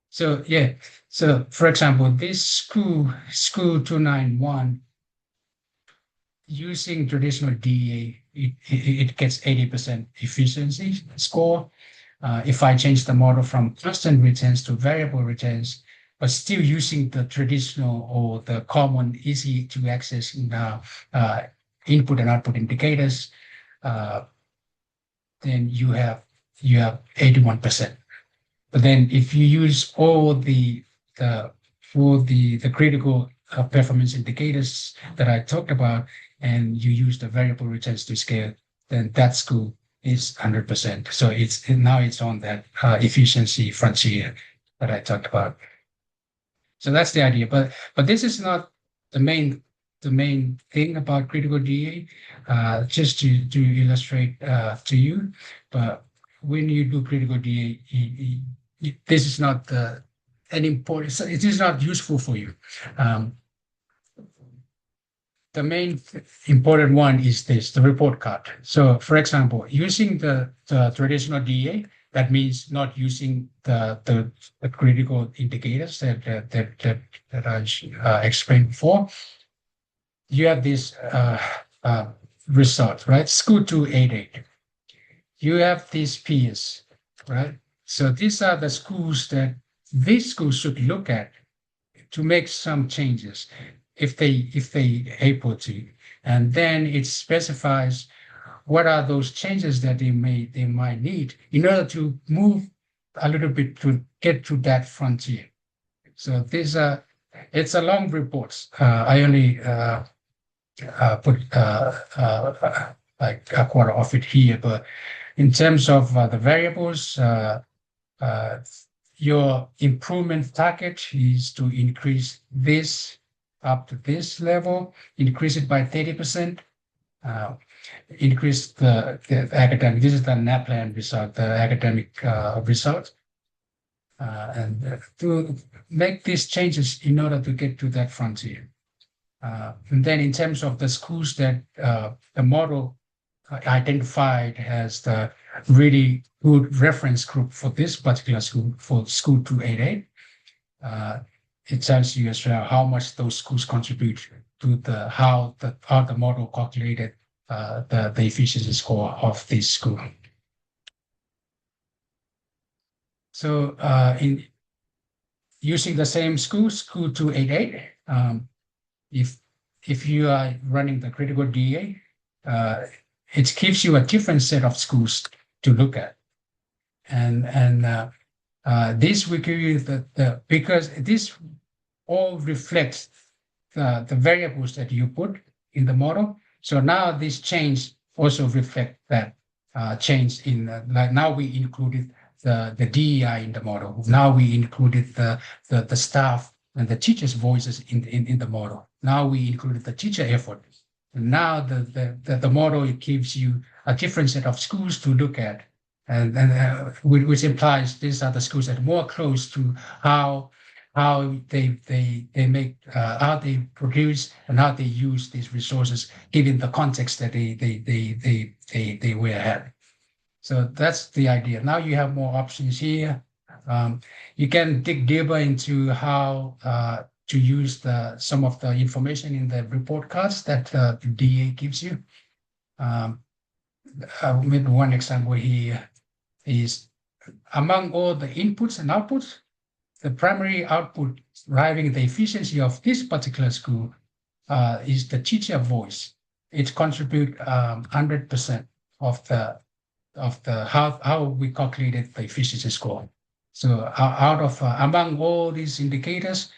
so yeah. So for example, this school 291 using traditional DA, it gets 80% efficiency score. If I change the model from constant returns to variable returns, but still using the traditional or the common, easy to access input and output indicators, then you have 81%. But then if you use all the critical performance indicators that I talked about, and you use the variable returns to scale, then that school is 100%. So now it's on that efficiency frontier that I talked about. So that's the idea. But this is not the main thing about critical DA. Just to illustrate to you. But when you do critical DA, this is not an important. It is not useful for you. The main important one is the report card. So, for example, using the traditional DA, that means not using the critical indicators that I explained before. You have this result, right? School 288. You have these peers, right? So these are the schools that these schools should look at to make some changes if they able to, and then it specifies what are those changes that they might need in order to move a little bit to get to that frontier. So these are it's a long report. I only put like a quarter of it here, but in terms of the variables, your improvement target is to increase this up to this level, increase it by 30%, increase the academic, this is the NAPLAN result, the academic result, and to make these changes in order to get to that frontier. And then in terms of the schools that the model identified as the really good reference group for this particular school, for school 288. It tells you as well how much those schools contribute to how the model calculated the efficiency score of this school. So in using the same school 288, if you are running the critical DA, it gives you a different set of schools to look at. And this will give you because this all reflects the variables that you put in the model. So now this change also reflect that change in like now we included the DEI in the model. Now we included the staff and the teachers' voices in the model. Now we included the teacher effort. And now the model, it gives you a different set of schools to look at, and which implies these are the schools that are more close to how they make how they produce and how they use these resources given the context that they were at. So that's the idea. Now you have more options here. You can dig deeper into how to use some of the information in the report cards that the DA gives you. Maybe one example here is among all the inputs and outputs, the primary output driving the efficiency of this particular school is the teacher voice. It contributes 100% of the how we calculated the efficiency score. So out of among all these indicators,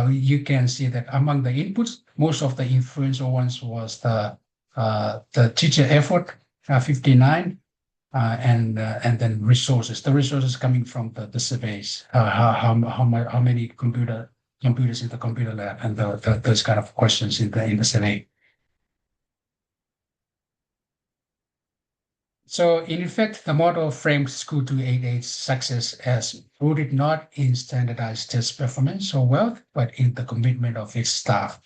you can see that among the inputs, most of the influential ones was the teacher effort, 59, and then resources. The resources coming from the surveys, how many computers in the computer lab, and those kind of questions in the survey. So in effect, the model framed School 288's success as rooted not in standardized test performance or wealth, but in the commitment of its staff,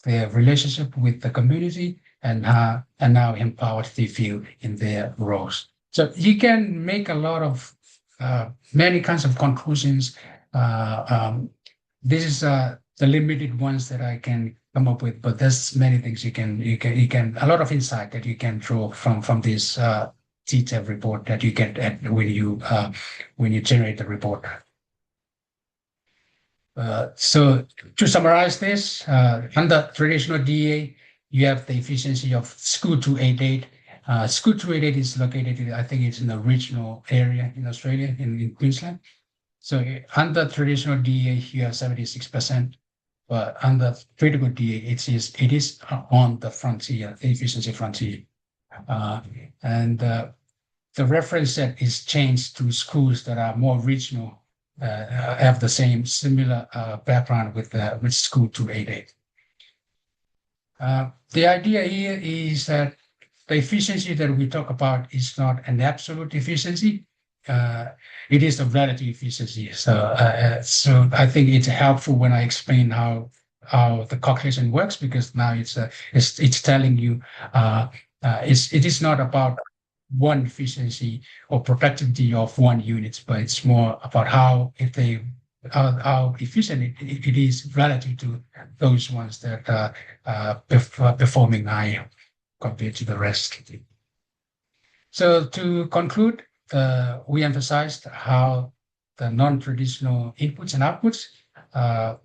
their relationship with the community, and how empowered they feel in their roles. So you can make a lot of many kinds of conclusions. This is the limited ones that I can come up with, but there's many things you can a lot of insight that you can draw from this detailed report that you get when you generate the report. So to summarize this, under traditional DA, you have the efficiency of School 288. School 288 is located, I think it's in a regional area in Australia, in Queensland. So under traditional DA, you have 76%, but under critical DA, it is on the frontier, the efficiency frontier. And the reference set is changed to schools that are more regional, have the similar background with School 288. The idea here is that the efficiency that we talk about is not an absolute efficiency. It is a relative efficiency. So I think it's helpful when I explain how the calculation works, because now it's telling you it is not about one efficiency or productivity of one unit, but it's more about how efficient it is relative to those ones that are performing high compared to the rest. So to conclude, we emphasized how the non-traditional inputs and outputs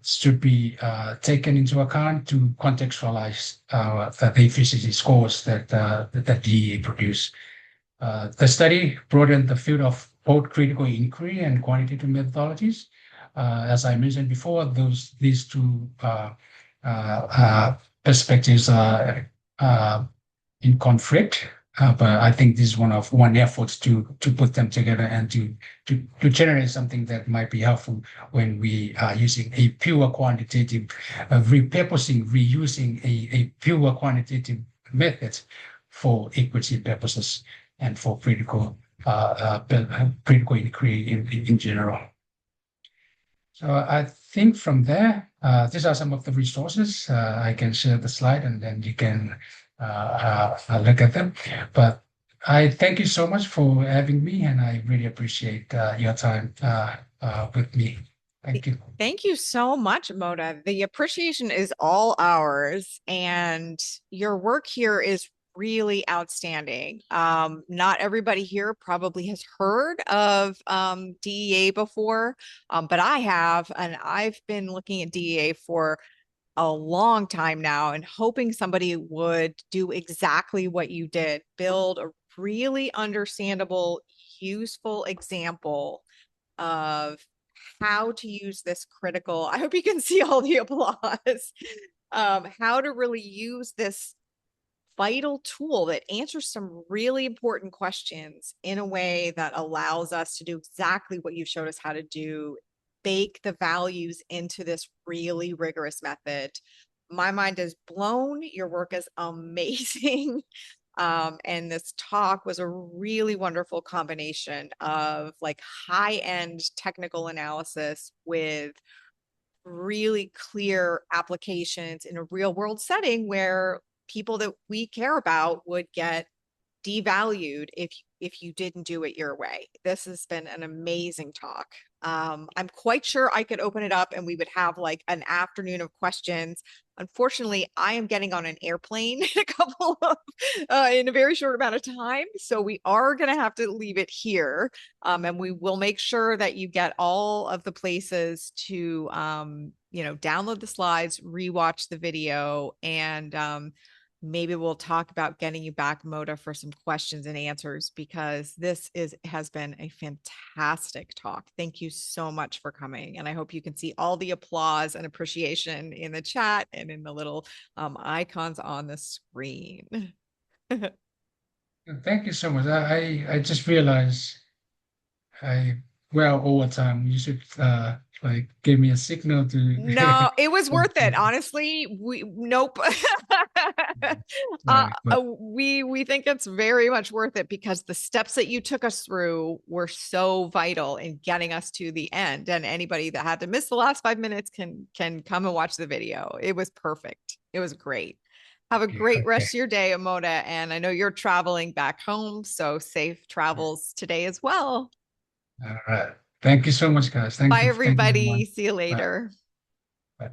should be taken into account to contextualize the efficiency scores that DEA produce. The study broadened the field of both critical inquiry and quantitative methodologies. As I mentioned before, these two perspectives are in conflict, but I think this is one effort to put them together and to generate something that might be helpful when we are using a pure quantitative, reusing a pure quantitative method for equity purposes and for critical inquiry in general. So I think from there, these are some of the resources. I can share the slide, and then you can look at them. But I thank you so much for having me, and I really appreciate your time with me. Thank you. Thank you so much, Moda. The appreciation is all ours, and your work here is really outstanding. Not everybody here probably has heard of DEA before, but I have, and I've been looking at DEA for a long time now and hoping somebody would do exactly what you did, build a really understandable, useful example of how to use this critical. I hope you can see all the applause. How to really use this vital tool that answers some really important questions in a way that allows us to do exactly what you showed us how to do, bake the values into this really rigorous method. My mind is blown. Your work is amazing. And this talk was a really wonderful combination of like high end technical analysis with really clear applications in a real world setting where people that we care about would get devalued if you didn't do it your way. This has been an amazing talk. I'm quite sure I could open it up and we would have like an afternoon of questions. Unfortunately, I am getting on an airplane in a couple of in a very short amount of time, so we are going to have to leave it here. And we will make sure that you get all of the places to download the slides, rewatch the video, and maybe we'll talk about getting you back, Moda, for some questions and answers because this has been a fantastic talk. Thank you so much for coming. And I hope you can see all the applause and appreciation in the chat and in the little icons on the screen. Thank you so much. I just realized I well over time you should like give me a signal to No, it was worth it. Honestly, we nope. right, but We think it's very much worth it because the steps that you took us through were so vital in getting us to the end. And anybody that had to miss the last 5 minutes can come and watch the video. It was perfect. It was great. Have a okay, great okay. rest of your day, Amoda. And I know you're traveling back home, so safe travels today as well. All right. Thank you so much, guys. Bye, Thank you very much. everybody. See you Bye. later. Bye.